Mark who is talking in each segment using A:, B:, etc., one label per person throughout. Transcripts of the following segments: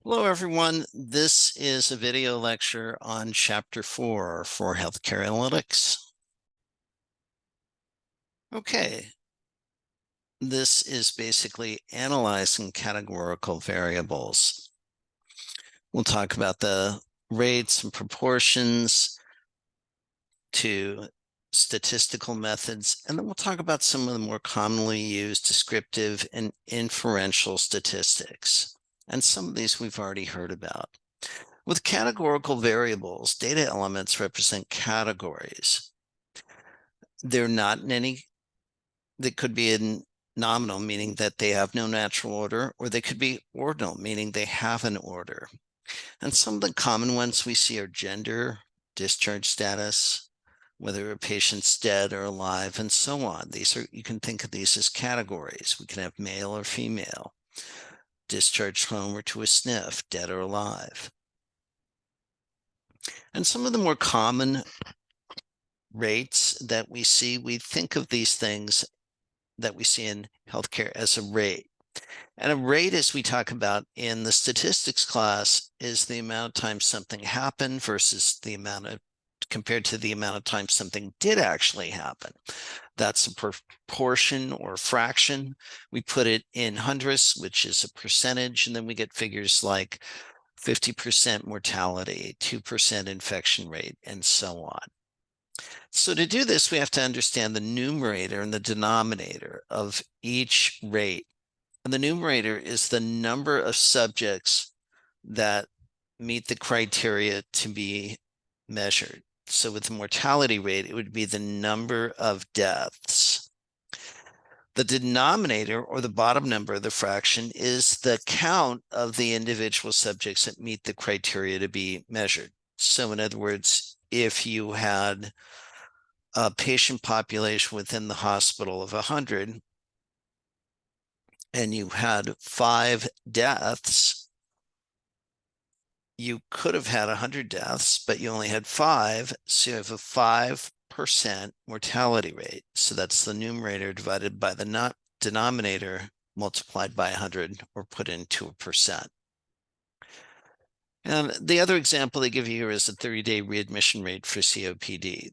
A: Hello, everyone. This is a video lecture on Chapter 4 for Healthcare Analytics. Okay, this is basically analyzing categorical variables. We'll talk about the rates and proportions to statistical methods, and then we'll talk about some of the more commonly used descriptive and inferential statistics. And some of these we've already heard about. With categorical variables, data elements represent categories. They're not in any, they could be in nominal, meaning that they have no natural order, or they could be ordinal, meaning they have an order. And some of the common ones we see are gender, discharge status, whether a patient's dead or alive, and so on. You can think of these as categories. We can have male or female, discharged home or to a SNF, dead or alive. And some of the more common rates that we see, we think of these things that we see in healthcare as a rate. And a rate, as we talk about in the statistics class, is the amount of time something happened versus the amount of compared to the amount of time something did actually happen. That's a proportion or fraction. We put it in hundredths, which is a percentage, and then we get figures like 50% mortality, 2% infection rate, and so on. So to do this, we have to understand the numerator and the denominator of each rate. And the numerator is the number of subjects that meet the criteria to be measured. So with the mortality rate, it would be the number of deaths. The denominator, or the bottom number of the fraction, is the count of the individual subjects that meet the criteria to be measured. So in other words, if you had a patient population within the hospital of 100 and you had 5 deaths, you could have had 100 deaths, but you only had 5, so you have a 5% mortality rate. So that's the numerator divided by the denominator multiplied by 100 or put into a percent. And the other example they give you here is the 30-day readmission rate for COPD.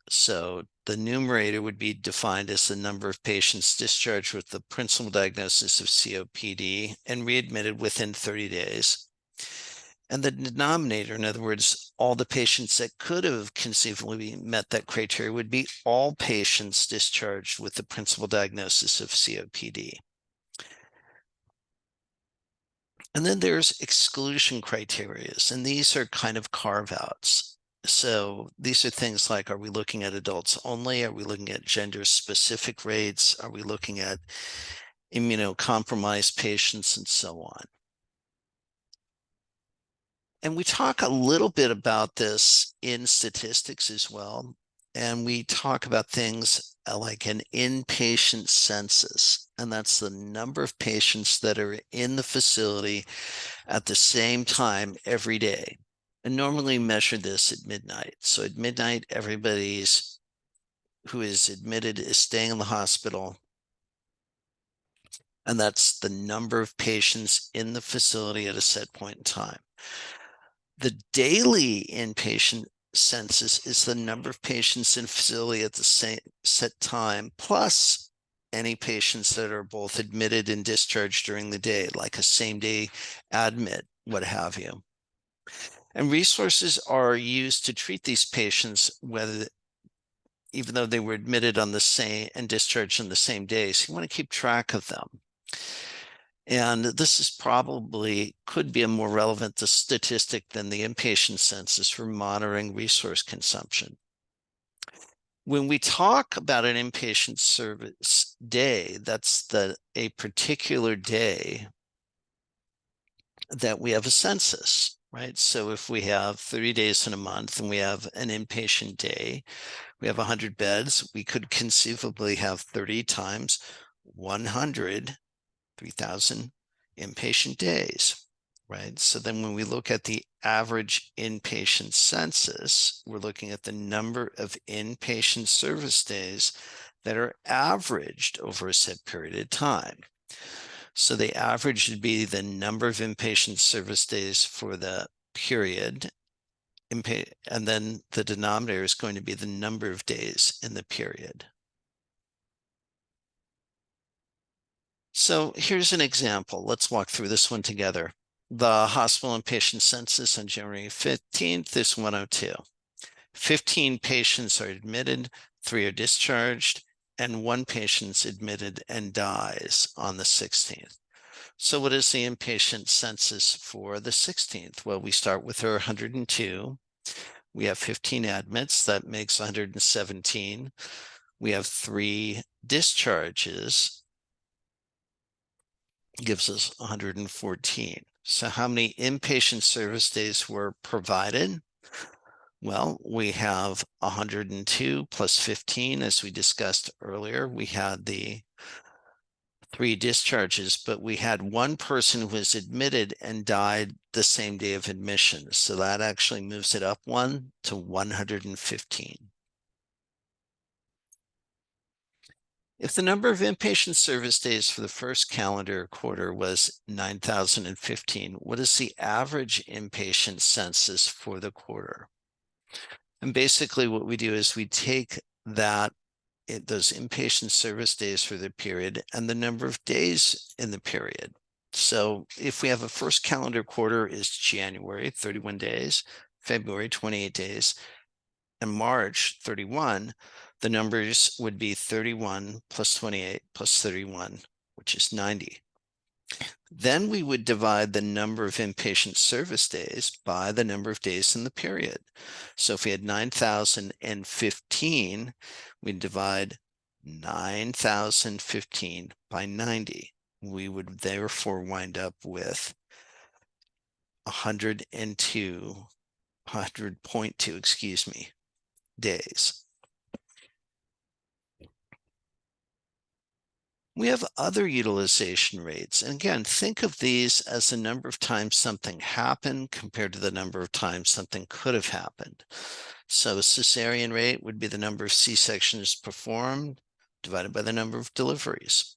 A: So the numerator would be defined as the number of patients discharged with the principal diagnosis of COPD and readmitted within 30 days. And the denominator, in other words, all the patients that could have conceivably met that criteria, would be all patients discharged with the principal diagnosis of COPD. And then there's exclusion criteria, and these are kind of carve-outs. So these are things like, are we looking at adults only? Are we looking at gender-specific rates? Are we looking at immunocompromised patients and so on? And we talk a little bit about this in statistics as well. And we talk about things like an inpatient census, and that's the number of patients that are in the facility at the same time every day. And normally measure this at midnight. So at midnight, everybody's who is admitted is staying in the hospital. And that's the number of patients in the facility at a set point in time. The daily inpatient census is the number of patients in facility at the same set time, plus any patients that are both admitted and discharged during the day, like a same-day admit, what have you. And resources are used to treat these patients, even though they were admitted on the same and discharged on the same day. So you want to keep track of them. And this is probably could be a more relevant statistic than the inpatient census for monitoring resource consumption. When we talk about an inpatient service day, that's a particular day that we have a census, right? So if we have 30 days in a month and we have an inpatient day, we have 100 beds, we could conceivably have 30 times 100, 3,000 inpatient days, right? So then when we look at the average inpatient census, we're looking at the number of inpatient service days that are averaged over a set period of time. So the average would be the number of inpatient service days for the period, and then the denominator is going to be the number of days in the period. So here's an example. Let's walk through this one together. The hospital inpatient census on January 15th is 102. 15 patients are admitted, 3 are discharged, and 1 patient's admitted and dies on the 16th. So what is the inpatient census for the 16th? Well, we start with our 102. We have 15 admits, that makes 117. We have 3 discharges, gives us 114. So how many inpatient service days were provided? Well, we have 102 plus 15, as we discussed earlier. We had the 3 discharges, but we had 1 person who was admitted and died the same day of admission. So that actually moves it up 1 to 115. If the number of inpatient service days for the first calendar quarter was 9,015, what is the average inpatient census for the quarter? And basically what we do is we take those inpatient service days for the period and the number of days in the period. So if we have a first calendar quarter is January, 31 days, February, 28 days, and March, 31, the numbers would be 31 plus 28 plus 31, which is 90. Then we would divide the number of inpatient service days by the number of days in the period. So if we had 9,015, we'd divide 9,015 by 90. We would therefore wind up with 100.2, excuse me, days. We have other utilization rates. And again, think of these as the number of times something happened compared to the number of times something could have happened. So a cesarean rate would be the number of C-sections performed divided by the number of deliveries.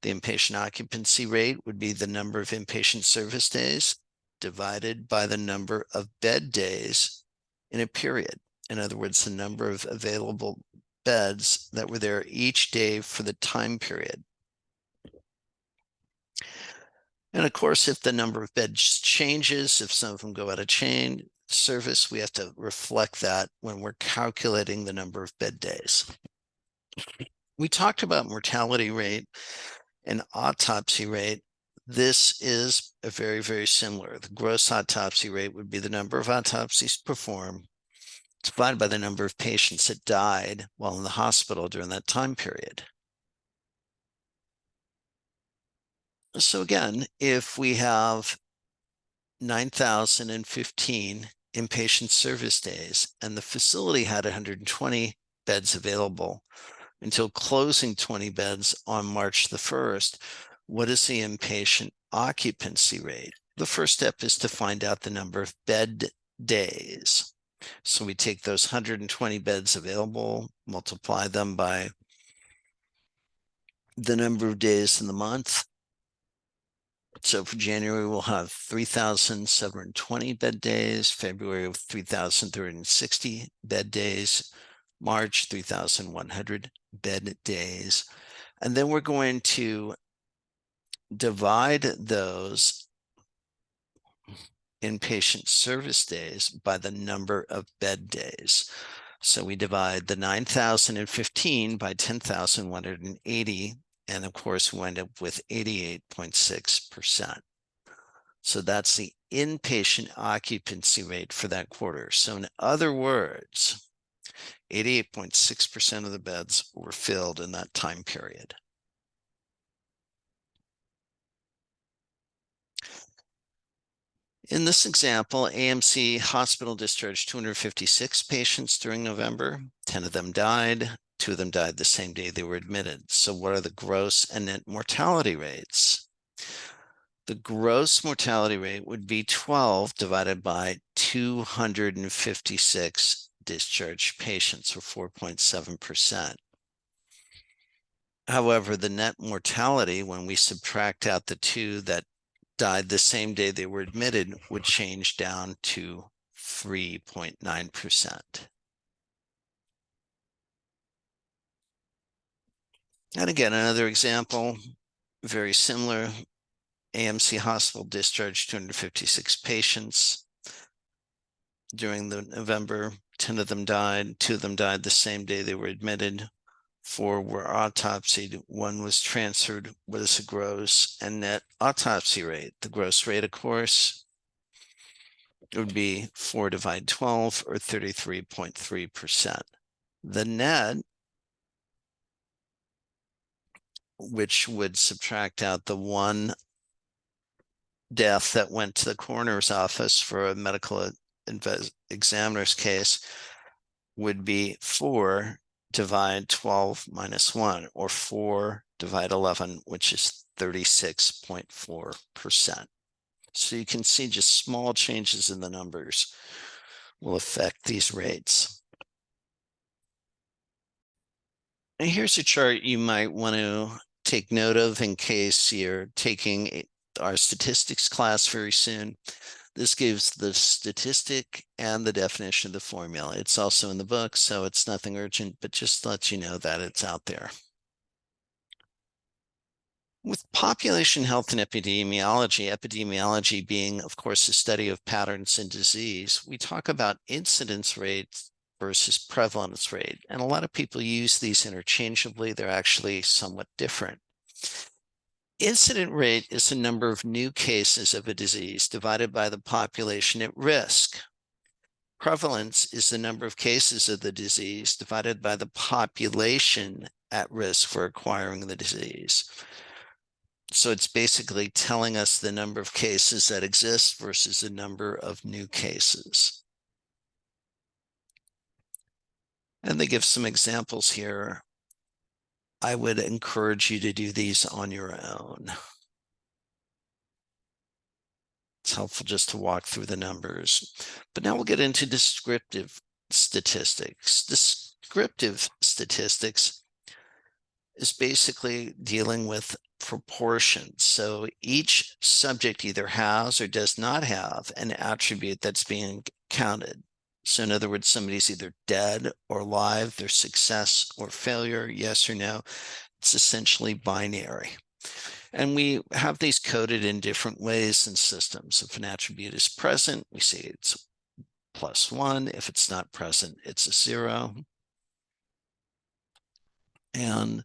A: The inpatient occupancy rate would be the number of inpatient service days divided by the number of bed days in a period. In other words, the number of available beds that were there each day for the time period. And of course, if the number of beds changes, if some of them go out of service, we have to reflect that when we're calculating the number of bed days. We talked about mortality rate and autopsy rate. This is a very, very similar. The gross autopsy rate would be the number of autopsies performed divided by the number of patients that died while in the hospital during that time period. So again, if we have 9,015 inpatient service days and the facility had 120 beds available until closing 20 beds on March the 1st, what is the inpatient occupancy rate? The first step is to find out the number of bed days. So we take those 120 beds available, multiply them by the number of days in the month. So for January, we'll have 3,720 bed days, February of 3,360 bed days, March 3,100 bed days. And then we're going to divide those inpatient service days by the number of bed days. So we divide the 9,015 by 10,180, and of course we wind up with 88.6%. So that's the inpatient occupancy rate for that quarter. So in other words, 88.6% of the beds were filled in that time period. In this example, AMC Hospital discharged 256 patients during November. 10 of them died. 2 of them died the same day they were admitted. So what are the gross and net mortality rates? The gross mortality rate would be 12 divided by 256 discharged patients, or 4.7%. However, the net mortality, when we subtract out the two that died the same day they were admitted, would change down to 3.9%. And again, another example, very similar. AMC Hospital discharged 256 patients during the November. 10 of them died. 2 of them died the same day they were admitted. 4 were autopsied. 1 was transferred. What is the gross and net autopsy rate? The gross rate, of course, it would be 4 divided 12 or 33.3%. The net, which would subtract out the 1 death that went to the coroner's office for a medical examiner's case, would be 4 divide 12 minus 1, or 4 divide 11, which is 36.4%. So you can see just small changes in the numbers will affect these rates. And here's a chart you might want to take note of in case you're taking our statistics class very soon. This gives the statistic and the definition of the formula. It's also in the book, so it's nothing urgent, but just let you know that it's out there. With population health and epidemiology being, of course, the study of patterns in disease, we talk about incidence rates versus prevalence rate. And a lot of people use these interchangeably. They're actually somewhat different. Incident rate is the number of new cases of a disease divided by the population at risk. Prevalence is the number of cases of the disease divided by the population at risk for acquiring the disease. So it's basically telling us the number of cases that exist versus the number of new cases. And they give some examples here. I would encourage you to do these on your own. It's helpful just to walk through the numbers. But now we'll get into descriptive statistics. Descriptive statistics is basically dealing with proportions. So each subject either has or does not have an attribute that's being counted. So in other words, somebody's either dead or alive, their success or failure, yes or no. It's essentially binary. And we have these coded in different ways in systems. If an attribute is present, we say it's +1. If it's not present, it's a 0. And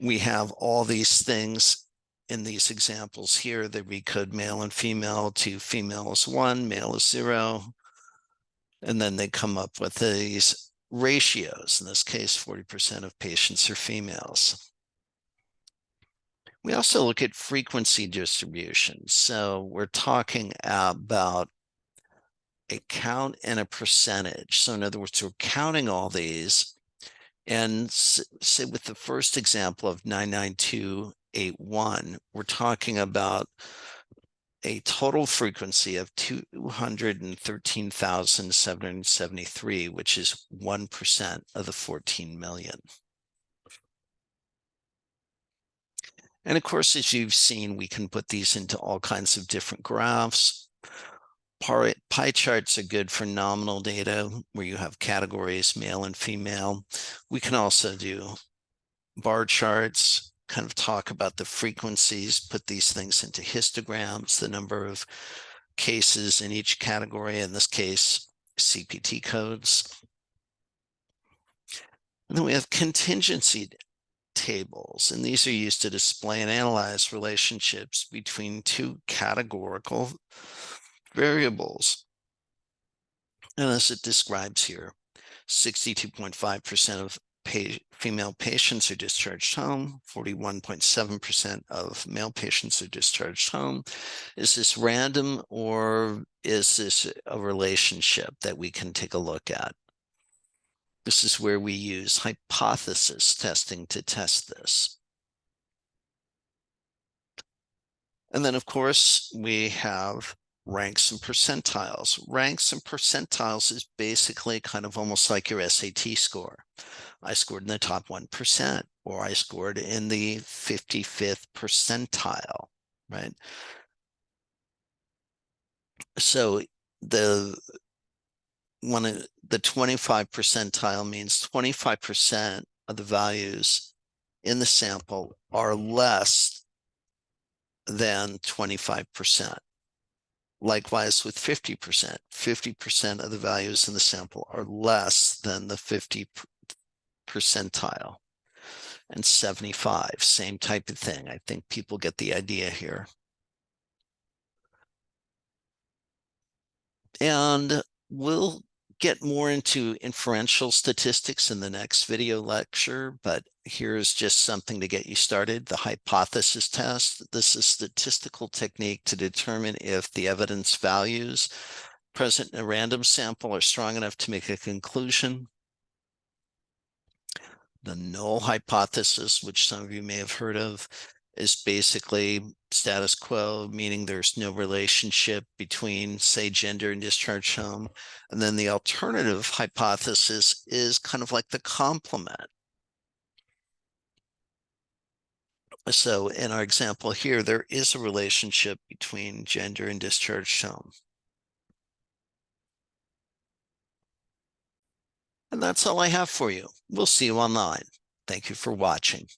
A: we have all these things in these examples here that we code male and female to female is 1, male is 0. And then they come up with these ratios. In this case, 40% of patients are females. We also look at frequency distribution. So we're talking about a count and a percentage. So in other words, we're counting all these, and say with the first example of 99281, we're talking about a total frequency of 213,773, which is 1% of the 14 million. And of course, as you've seen, we can put these into all kinds of different graphs. Pie charts are good for nominal data where you have categories, male and female. We can also do bar charts, kind of talk about the frequencies, put these things into histograms, the number of cases in each category, in this case, CPT codes. And then we have contingency tables, and these are used to display and analyze relationships between two categorical variables. And as it describes here, 62.5% of female patients are discharged home, 41.7% of male patients are discharged home. Is this random, or is this a relationship that we can take a look at? This is where we use hypothesis testing to test this. And then, of course, we have ranks and percentiles. Ranks and percentiles is basically kind of almost like your SAT score. I scored in the top 1%, or I scored in the 55th percentile, right? So the 25 percentile means 25% of the values in the sample are less than 25%. Likewise with 50%, 50% of the values in the sample are less than the 50 percentile. And 75, same type of thing. I think people get the idea here. And we'll get more into inferential statistics in the next video lecture, but here's just something to get you started. The hypothesis test. This is a statistical technique to determine if the evidence values present in a random sample are strong enough to make a conclusion. The null hypothesis, which some of you may have heard of, is basically status quo, meaning there's no relationship between, say, gender and discharge home. And then the alternative hypothesis is kind of like the complement. So in our example here, there is a relationship between gender and discharge home. And that's all I have for you. We'll see you online. Thank you for watching.